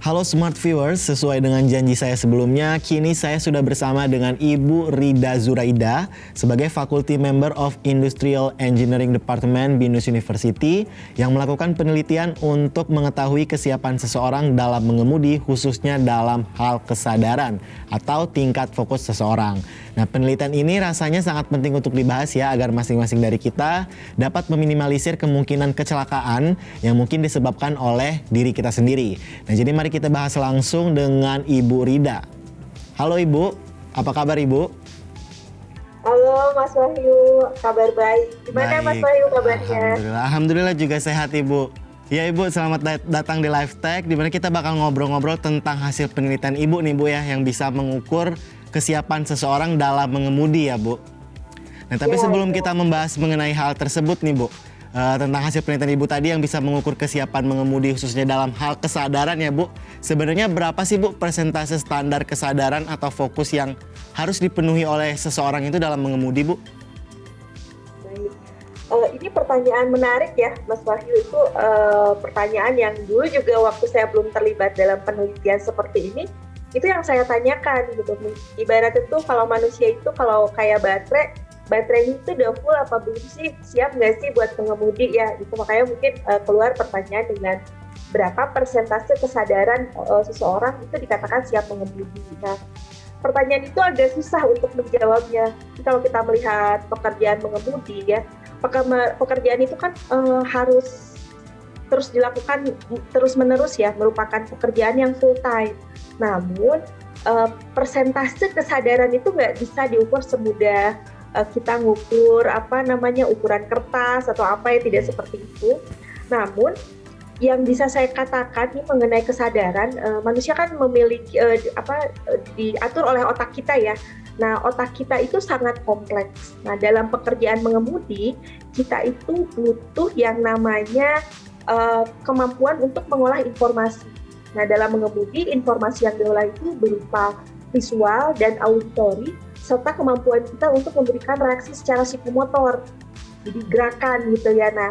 Halo Smart Viewers, sesuai dengan janji saya sebelumnya, kini saya sudah bersama dengan Ibu Rida Zuraida sebagai Faculty Member of Industrial Engineering Department BINUS University yang melakukan penelitian untuk mengetahui kesiapan seseorang dalam mengemudi khususnya dalam hal kesadaran atau tingkat fokus seseorang. Nah, penelitian ini rasanya sangat penting untuk dibahas ya agar masing-masing dari kita dapat meminimalisir kemungkinan kecelakaan yang mungkin disebabkan oleh diri kita sendiri. Nah, jadi mari kita bahas langsung dengan Ibu Rida. Halo Ibu, apa kabar Ibu? Halo Mas Wahyu, kabar baik. Gimana Mas Wahyu kabarnya? Alhamdulillah juga sehat Ibu. Ya Ibu, selamat datang di Live Tech, di mana kita bakal ngobrol-ngobrol tentang hasil penelitian Ibu nih Bu ya, yang bisa mengukur kesiapan seseorang dalam mengemudi ya Bu. Nah tapi sebelum kita membahas mengenai hal tersebut nih Bu, tentang hasil penelitian Ibu tadi yang bisa mengukur kesiapan mengemudi khususnya dalam hal kesadaran ya Bu. Sebenarnya berapa sih Bu persentase standar kesadaran atau fokus yang harus dipenuhi oleh seseorang itu dalam mengemudi Bu? Baik. Ini pertanyaan menarik ya Mas Wahyu, itu pertanyaan yang dulu juga waktu saya belum terlibat dalam penelitian seperti ini, itu yang saya tanyakan gitu. Ibarat itu kalau manusia itu kalau kayak baterainya itu udah full apa belum sih, siap nggak sih buat mengemudi ya, itu makanya mungkin keluar pertanyaan dengan berapa persentase kesadaran seseorang itu dikatakan siap mengemudi. Nah, pertanyaan itu agak susah untuk menjawabnya. Kalau kita melihat pekerjaan mengemudi ya, pekerjaan itu kan harus terus dilakukan terus-menerus ya, merupakan pekerjaan yang full time. Namun persentase kesadaran itu nggak bisa diukur semudah kita ngukur ukuran kertas atau apa ya, tidak seperti itu. Namun yang bisa saya katakan nih mengenai kesadaran, manusia kan memiliki diatur oleh otak kita ya. Nah, otak kita itu sangat kompleks. Nah, dalam pekerjaan mengemudi, kita itu butuh yang namanya kemampuan untuk mengolah informasi. Nah, dalam mengemudi, informasi yang diolah itu berupa visual dan auditori, serta kemampuan kita untuk memberikan reaksi secara psikomotor, jadi gerakan gitu ya. Nah,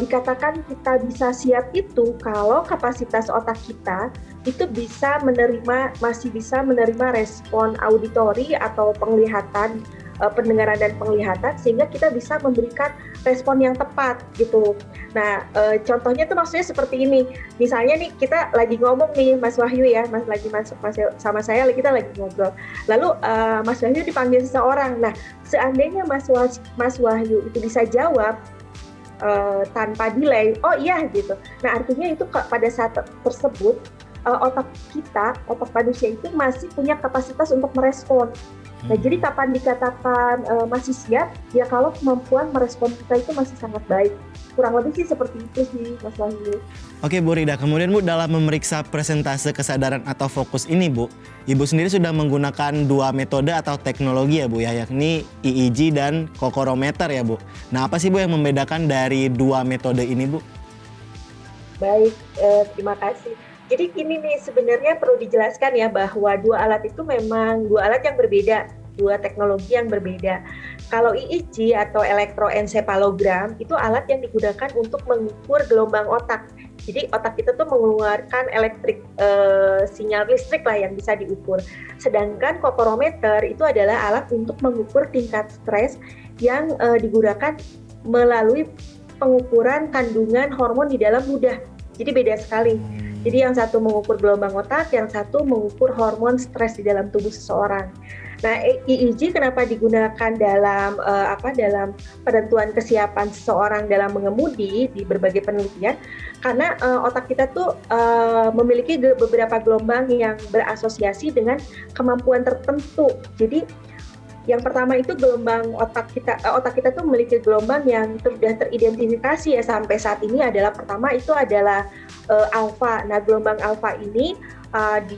dikatakan kita bisa siap itu kalau kapasitas otak kita itu masih bisa menerima respon auditori atau penglihatan, pendengaran dan penglihatan, sehingga kita bisa memberikan respon yang tepat gitu. Nah, contohnya tuh maksudnya seperti ini. Misalnya nih kita lagi ngomong nih Mas Wahyu ya, sama saya kita lagi ngobrol. Lalu Mas Wahyu dipanggil seseorang. Nah, seandainya Mas Wahyu itu bisa jawab tanpa delay, oh iya gitu. Nah, artinya itu pada saat tersebut otak manusia itu masih punya kapasitas untuk merespon. Nah, jadi kapan dikatakan masih siap? Ya kalau kemampuan merespon kita itu masih sangat baik. Kurang lebih sih seperti itu sih, Mas Wahyu. Oke Bu Rida, kemudian Bu dalam memeriksa persentase kesadaran atau fokus ini Bu, Ibu sendiri sudah menggunakan dua metode atau teknologi ya Bu ya, yakni EEG dan kokorometer ya Bu. Nah apa sih Bu yang membedakan dari dua metode ini Bu? Baik, terima kasih. Jadi ini nih sebenarnya perlu dijelaskan ya bahwa dua alat itu memang dua alat yang berbeda, dua teknologi yang berbeda. Kalau EEG atau elektroensepalogram itu alat yang digunakan untuk mengukur gelombang otak. Jadi otak kita tuh mengeluarkan sinyal listrik lah yang bisa diukur. Sedangkan kokorometer itu adalah alat untuk mengukur tingkat stres yang digunakan melalui pengukuran kandungan hormon di dalam ludah. Jadi beda sekali. Jadi yang satu mengukur gelombang otak, yang satu mengukur hormon stres di dalam tubuh seseorang. Nah, EEG kenapa digunakan dalam penentuan kesiapan seseorang dalam mengemudi di berbagai penelitian? Karena otak kita tuh memiliki beberapa gelombang yang berasosiasi dengan kemampuan tertentu. Jadi yang pertama itu gelombang otak kita tuh memiliki gelombang yang sudah teridentifikasi ya sampai saat ini adalah pertama itu adalah alfa. Nah, gelombang alfa ini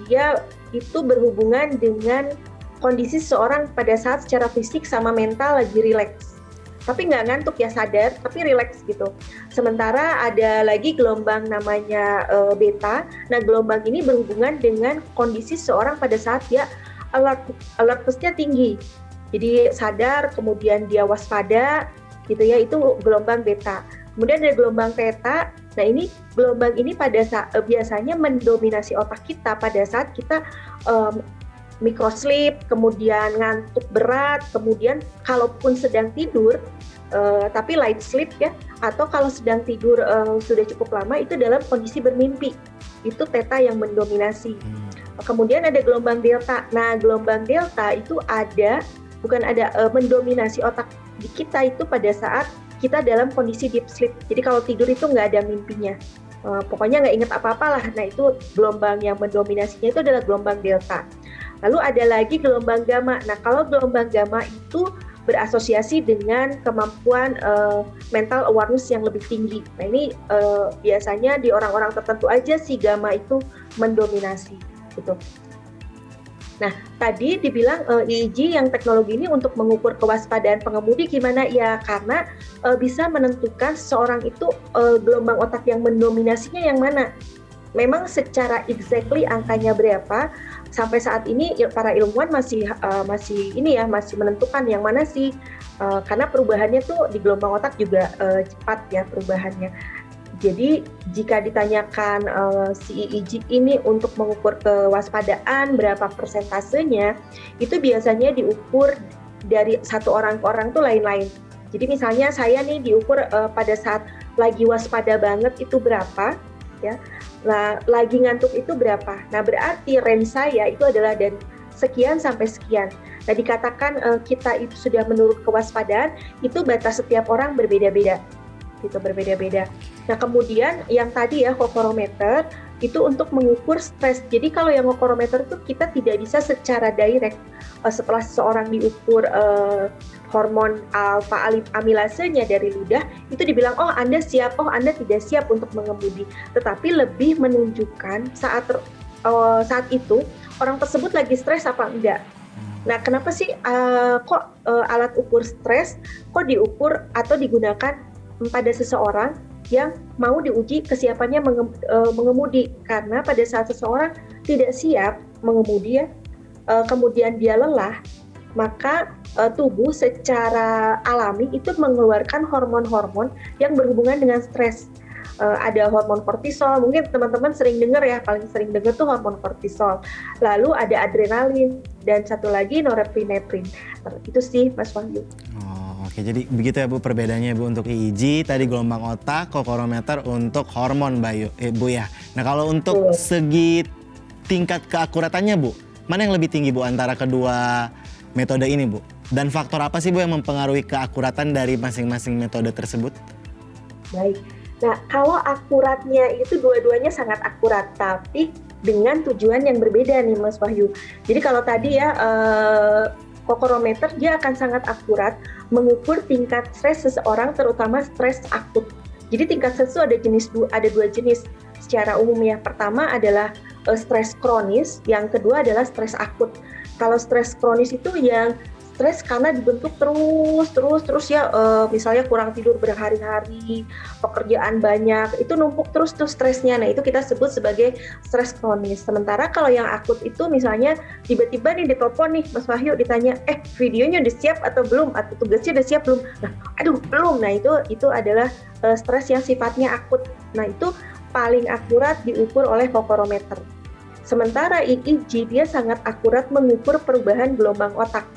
dia itu berhubungan dengan kondisi seseorang pada saat secara fisik sama mental lagi rileks. Tapi nggak ngantuk ya, sadar, tapi rileks gitu. Sementara ada lagi gelombang namanya beta. Nah, gelombang ini berhubungan dengan kondisi seseorang pada saat dia alertness-nya tinggi. Jadi sadar, kemudian dia waspada, gitu ya, itu gelombang beta. Kemudian ada gelombang theta, Nah ini gelombang ini biasanya mendominasi otak kita pada saat kita microsleep, kemudian ngantuk berat, kemudian kalaupun sedang tidur, tapi light sleep ya, atau kalau sedang tidur sudah cukup lama itu dalam kondisi bermimpi, itu theta yang mendominasi. Kemudian ada gelombang delta. Nah gelombang delta itu mendominasi otak di kita itu pada saat kita dalam kondisi deep sleep. Jadi kalau tidur itu nggak ada mimpinya. Pokoknya nggak ingat apa-apa lah. Nah itu gelombang yang mendominasinya itu adalah gelombang delta. Lalu ada lagi gelombang gamma. Nah kalau gelombang gamma itu berasosiasi dengan kemampuan mental awareness yang lebih tinggi. Nah ini biasanya di orang-orang tertentu aja si gamma itu mendominasi gitu. Nah, tadi dibilang EEG yang teknologi ini untuk mengukur kewaspadaan pengemudi gimana? Ya, karena bisa menentukan seseorang itu gelombang otak yang mendominasinya yang mana. Memang secara exactly angkanya berapa, sampai saat ini para ilmuwan masih menentukan yang mana sih, karena perubahannya tuh di gelombang otak juga cepat ya perubahannya. Jadi jika ditanyakan si EEG ini untuk mengukur kewaspadaan berapa persentasenya, itu biasanya diukur dari satu orang ke orang tuh lain-lain. Jadi misalnya saya nih diukur pada saat lagi waspada banget itu berapa, ya. Nah lagi ngantuk itu berapa. Nah berarti range saya itu adalah dari sekian sampai sekian. Nah dikatakan kita itu sudah menurut kewaspadaan, itu batas setiap orang berbeda-beda. Gitu berbeda-beda. Nah kemudian yang tadi ya kokorometer itu untuk mengukur stres. Jadi kalau yang kokorometer itu kita tidak bisa secara direct setelah seseorang diukur hormon alfa amilasenya dari ludah itu dibilang oh Anda siap, oh Anda tidak siap untuk mengemudi. Tetapi lebih menunjukkan saat itu orang tersebut lagi stres apa enggak. Nah kenapa sih alat ukur stres kok diukur atau digunakan pada seseorang yang mau diuji kesiapannya mengemudi, karena pada saat seseorang tidak siap mengemudi ya, kemudian dia lelah, maka tubuh secara alami itu mengeluarkan hormon-hormon yang berhubungan dengan stres. Ada hormon kortisol, mungkin teman-teman sering dengar ya, paling sering dengar tuh hormon kortisol. Lalu ada adrenalin dan satu lagi norepinefrin. Itu sih Mas Wahyu. Oke, jadi begitu ya Bu perbedaannya Bu untuk EEG, tadi gelombang otak, kokorometer untuk hormon Bu ya. Nah kalau untuk segi tingkat keakuratannya Bu, mana yang lebih tinggi Bu antara kedua metode ini Bu? Dan faktor apa sih Bu yang mempengaruhi keakuratan dari masing-masing metode tersebut? Baik, nah kalau akuratnya itu dua-duanya sangat akurat, tapi dengan tujuan yang berbeda nih Mas Wahyu. Jadi kalau tadi ya kokorometer dia akan sangat akurat mengukur tingkat stres seseorang, terutama stres akut. Jadi tingkat stres itu ada dua jenis secara umum ya. Pertama adalah stres kronis, yang kedua adalah stres akut. Kalau stres kronis itu yang stres karena dibentuk terus ya, misalnya kurang tidur berhari-hari, pekerjaan banyak, itu numpuk terus tuh stresnya. Nah itu kita sebut sebagai stres kronis. Sementara kalau yang akut itu misalnya tiba-tiba nih ditelepon nih Mas Wahyu ditanya, videonya udah siap atau belum, atau tugasnya udah siap belum? Nah, aduh belum. Nah itu adalah stres yang sifatnya akut. Nah itu paling akurat diukur oleh kokorometer. Sementara EEG dia sangat akurat mengukur perubahan gelombang otak.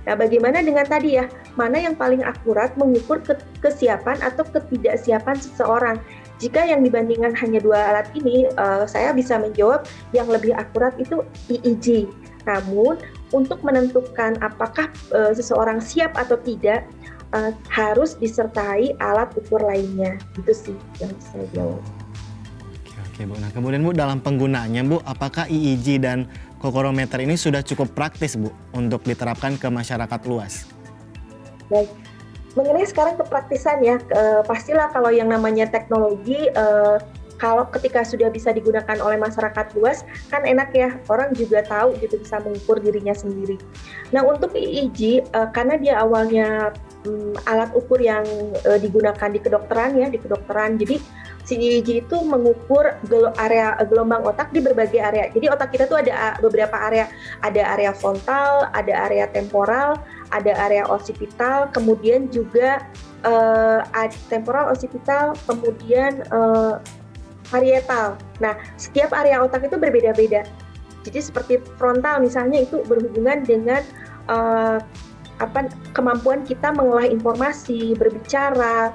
Nah, bagaimana dengan tadi ya, mana yang paling akurat mengukur kesiapan atau ketidaksiapan seseorang? Jika yang dibandingkan hanya dua alat ini, saya bisa menjawab yang lebih akurat itu EEG. Namun, untuk menentukan apakah seseorang siap atau tidak, harus disertai alat ukur lainnya. Itu sih yang saya jawab. Oke Bu, nah kemudian Bu dalam penggunaannya Bu, apakah EEG dan kokorometer ini sudah cukup praktis Bu untuk diterapkan ke masyarakat luas? Baik, mengenai sekarang kepraktisan ya, pastilah kalau yang namanya teknologi, kalau ketika sudah bisa digunakan oleh masyarakat luas, kan enak ya, orang juga tahu gitu bisa mengukur dirinya sendiri. Nah untuk EEG, karena dia awalnya alat ukur yang digunakan di kedokteran, jadi si EEG itu mengukur area gelombang otak di berbagai area. Jadi otak kita tuh ada beberapa area, ada area frontal, ada area temporal, ada area occipital, kemudian juga temporal occipital, kemudian parietal. Nah, setiap area otak itu berbeda-beda. Jadi seperti frontal misalnya itu berhubungan dengan kemampuan kita mengolah informasi, berbicara,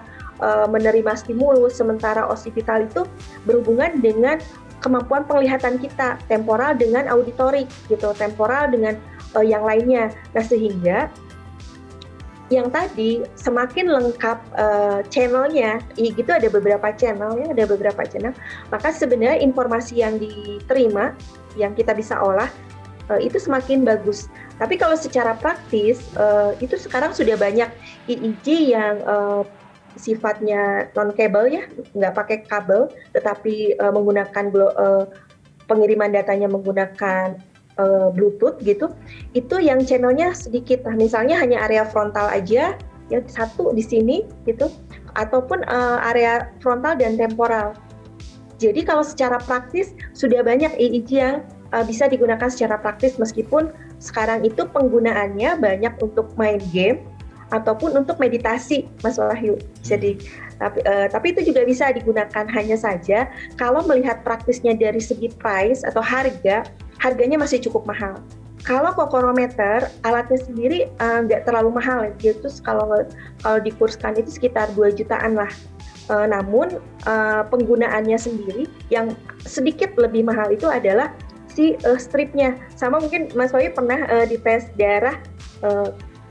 menerima stimulus, sementara occipital itu berhubungan dengan kemampuan penglihatan kita, temporal dengan auditorik gitu, temporal dengan yang lainnya. Nah, sehingga yang tadi semakin lengkap channelnya, gitu ada beberapa channel ya, ada beberapa channel, maka sebenarnya informasi yang diterima, yang kita bisa olah, itu semakin bagus. Tapi kalau secara praktis, itu sekarang sudah banyak EEG yang sifatnya non-kabel ya, nggak pakai kabel, tetapi menggunakan pengiriman datanya menggunakan Bluetooth gitu, itu yang channelnya sedikit. Nah, misalnya hanya area frontal aja, ya satu di sini gitu, ataupun area frontal dan temporal. Jadi kalau secara praktis sudah banyak EEG yang bisa digunakan secara praktis, meskipun sekarang itu penggunaannya banyak untuk main game ataupun untuk meditasi, Mas Wahyu. Jadi tapi itu juga bisa digunakan, hanya saja kalau melihat praktisnya dari segi price atau harganya masih cukup mahal. Kalau kokorometer, alatnya sendiri nggak terlalu mahal, dia tuh kalau dikurskan itu sekitar 2 jutaan lah. Namun penggunaannya sendiri yang sedikit lebih mahal itu adalah si stripnya. Sama mungkin Mas Wahyu pernah dites darah,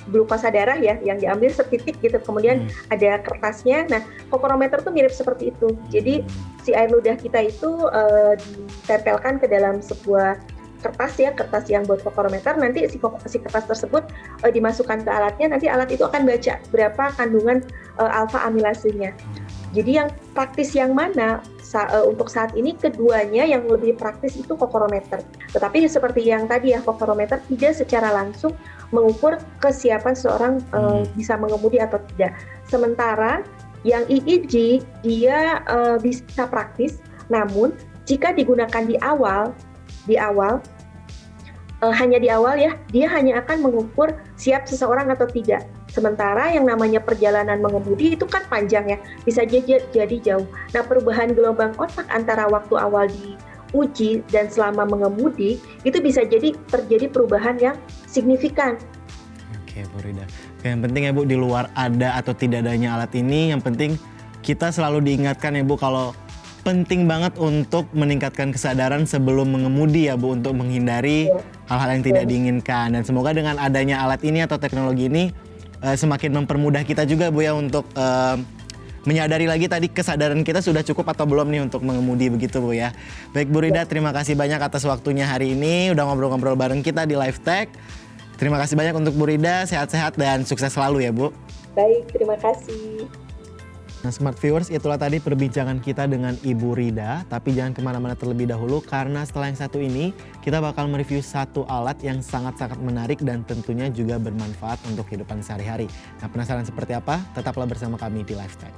glukosa darah ya, yang diambil setitik gitu, kemudian ada kertasnya. Nah, kokorometer tuh mirip seperti itu. Jadi si air ludah kita itu ditempelkan ke dalam sebuah kertas ya, kertas yang buat kokorometer. Nanti si kertas tersebut dimasukkan ke alatnya, nanti alat itu akan baca berapa kandungan alfa amilasenya. Jadi yang praktis yang mana? Untuk saat ini keduanya yang lebih praktis itu kokorometer. Tetapi seperti yang tadi ya, kokorometer tidak secara langsung mengukur kesiapan seseorang bisa mengemudi atau tidak. Sementara yang EEG dia bisa praktis, namun jika digunakan di awal hanya di awal ya, dia hanya akan mengukur siap seseorang atau tidak. Sementara yang namanya perjalanan mengemudi itu kan panjang ya, bisa jadi jauh. Nah, perubahan gelombang otak antara waktu awal diuji dan selama mengemudi itu bisa jadi terjadi perubahan yang signifikan. Oke, Bu Rida. Yang penting ya Bu, di luar ada atau tidak adanya alat ini, yang penting kita selalu diingatkan ya Bu kalau penting banget untuk meningkatkan kesadaran sebelum mengemudi ya Bu, untuk menghindari hal-hal yang tidak diinginkan. Dan semoga dengan adanya alat ini atau teknologi ini semakin mempermudah kita juga Bu ya untuk menyadari lagi tadi kesadaran kita sudah cukup atau belum nih untuk mengemudi, begitu Bu ya. Baik Bu Rida, terima kasih banyak atas waktunya hari ini, udah ngobrol-ngobrol bareng kita di Live Tech. Terima kasih banyak untuk Bu Rida, sehat-sehat dan sukses selalu ya Bu. Baik, terima kasih. Nah, Smart Viewers, itulah tadi perbincangan kita dengan Ibu Rida. Tapi jangan kemana-mana terlebih dahulu, karena setelah yang satu ini, kita bakal mereview satu alat yang sangat-sangat menarik dan tentunya juga bermanfaat untuk kehidupan sehari-hari. Nah, penasaran seperti apa? Tetaplah bersama kami di Live Tech.